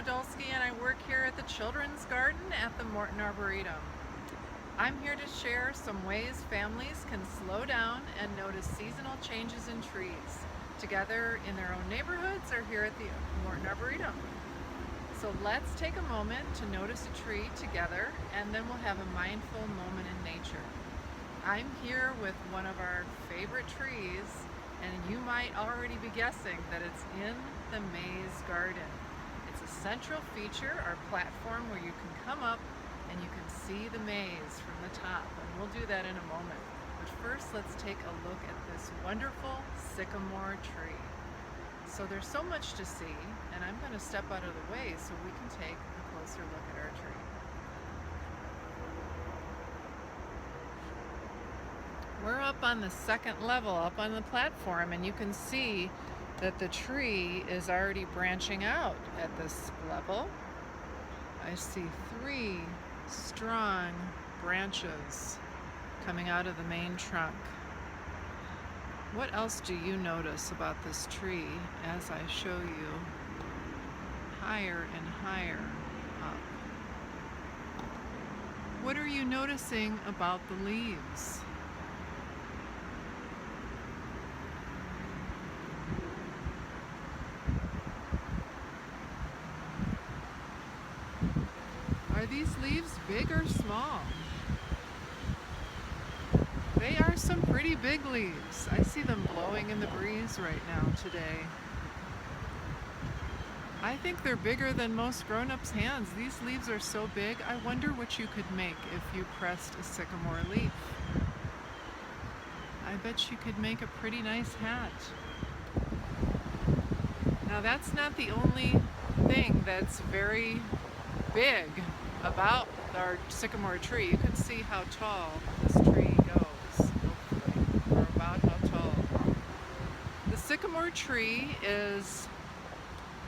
Podolsky and I work here at the Children's Garden at the Morton Arboretum. I'm here to share some ways families can slow down and notice seasonal changes in trees, together in their own neighborhoods or here at the Morton Arboretum. So let's take a moment to notice a tree together, and then we'll have a mindful moment in nature. I'm here with one of our favorite trees, and you might already be guessing that it's in the maze garden. It's a central feature, our platform, where you can come up and you can see the maze from the top, and we'll do that in a moment. But first, let's take a look at this wonderful sycamore tree. So there's so much to see, and I'm going to step out of the way so we can take a closer look at our tree. We're up on the second level, up on the platform, and you can see that the tree is already branching out at this level. I see 3 strong branches coming out of the main trunk. What else do you notice about this tree as I show you higher and higher up? What are you noticing about the leaves? Are these leaves big or small? They are some pretty big leaves. I see them blowing in the breeze right now today. I think they're bigger than most grown-ups' hands. These leaves are so big, I wonder what you could make if you pressed a sycamore leaf. I bet you could make a pretty nice hat. Now that's not the only thing that's very big about our sycamore tree. You can see how tall this tree goes, hopefully, or about how tall. The sycamore tree is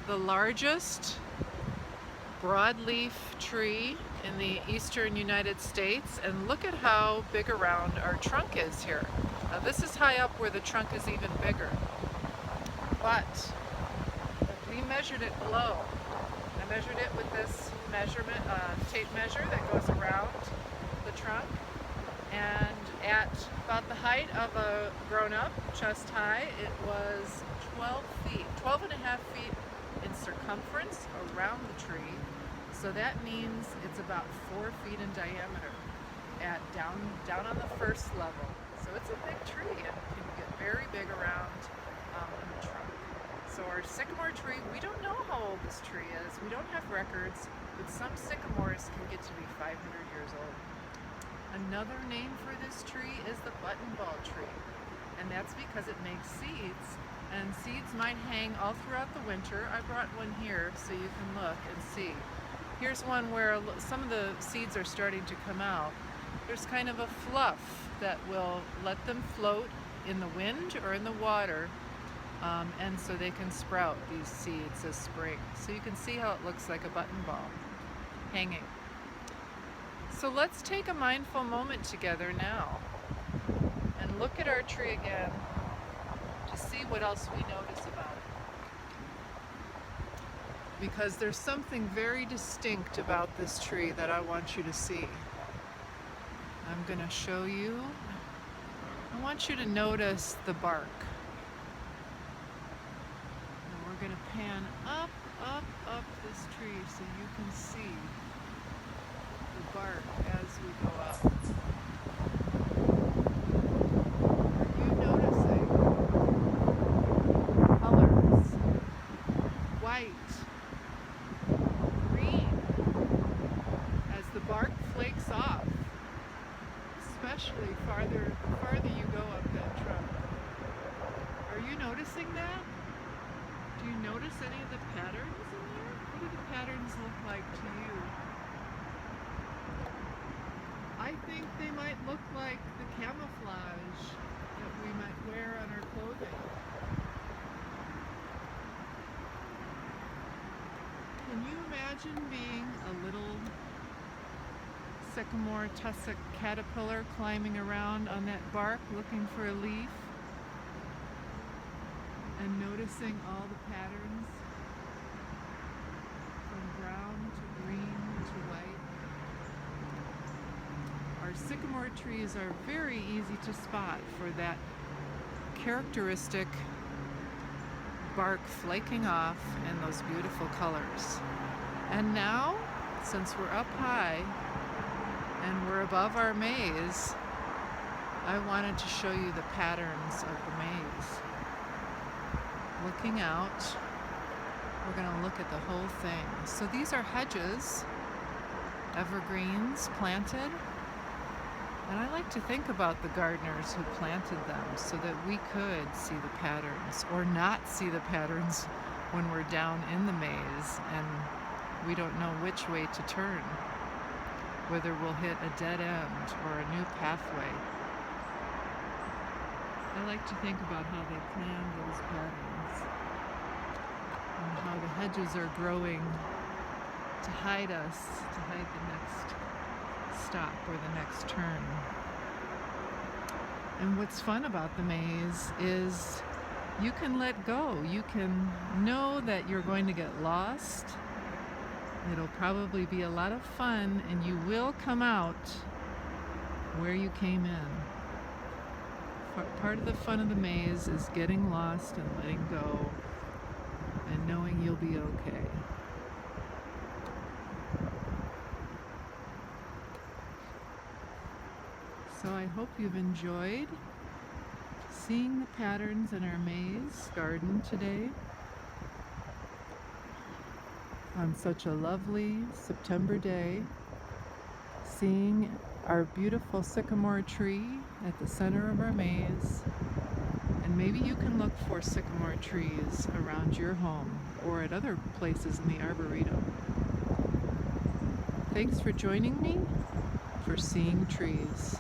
the largest broadleaf tree in the eastern United States, and look at how big around our trunk is here. Now this is high up where the trunk is even bigger, but we measured it below. I measured it with this measurement tape measure that goes around the trunk, and at about the height of a grown-up, chest high, it was 12 and a half feet in circumference around the tree. So that means it's about 4 feet in diameter at down on the first level. So it's a big tree and can get very big around in the trunk. So our sycamore tree, we don't know how old this tree is. We don't have records, but some sycamores can get to be 500 years old. Another name for this tree is the buttonball tree, and that's because it makes seeds, and seeds might hang all throughout the winter. I brought one here so you can look and see. Here's one where some of the seeds are starting to come out. There's kind of a fluff that will let them float in the wind or in the water, and so they can sprout these seeds this spring. So you can see how it looks like a button ball hanging. So let's take a mindful moment together now and look at our tree again to see what else we notice about it. Because there's something very distinct about this tree that I want you to see. I'm going to show you. I want you to notice the bark. We're going to pan up this tree so you can see the bark as we go up. Are you noticing colors? White, green, as the bark flakes off, especially the farther you go up that trunk. Are you noticing that? Do you notice any of the patterns in there? What do the patterns look like to you? I think they might look like the camouflage that we might wear on our clothing. Can you imagine being a little sycamore tussock caterpillar climbing around on that bark looking for a leaf? And noticing all the patterns from sycamore trees are very easy to spot for that characteristic bark flaking off in those beautiful colors. And now, since we're up high and we're above our maze, I wanted to show you the patterns of the maze. Looking out, we're going to look at the whole thing. So these are hedges, evergreens planted. And I like to think about the gardeners who planted them so that we could see the patterns or not see the patterns when we're down in the maze and we don't know which way to turn, whether we'll hit a dead end or a new pathway. I like to think about how they planned those patterns and how the hedges are growing to hide us, to hide the next stop or the next turn. And what's fun about the maze is you can let go. You can know that you're going to get lost. It'll probably be a lot of fun, and you will come out where you came in. Part of the fun of the maze is getting lost and letting go and knowing you'll be okay. So I hope you've enjoyed seeing the patterns in our maze garden today on such a lovely September day, seeing our beautiful sycamore tree at the center of our maze. And maybe you can look for sycamore trees around your home or at other places in the Arboretum. Thanks for joining me for Seeing Trees.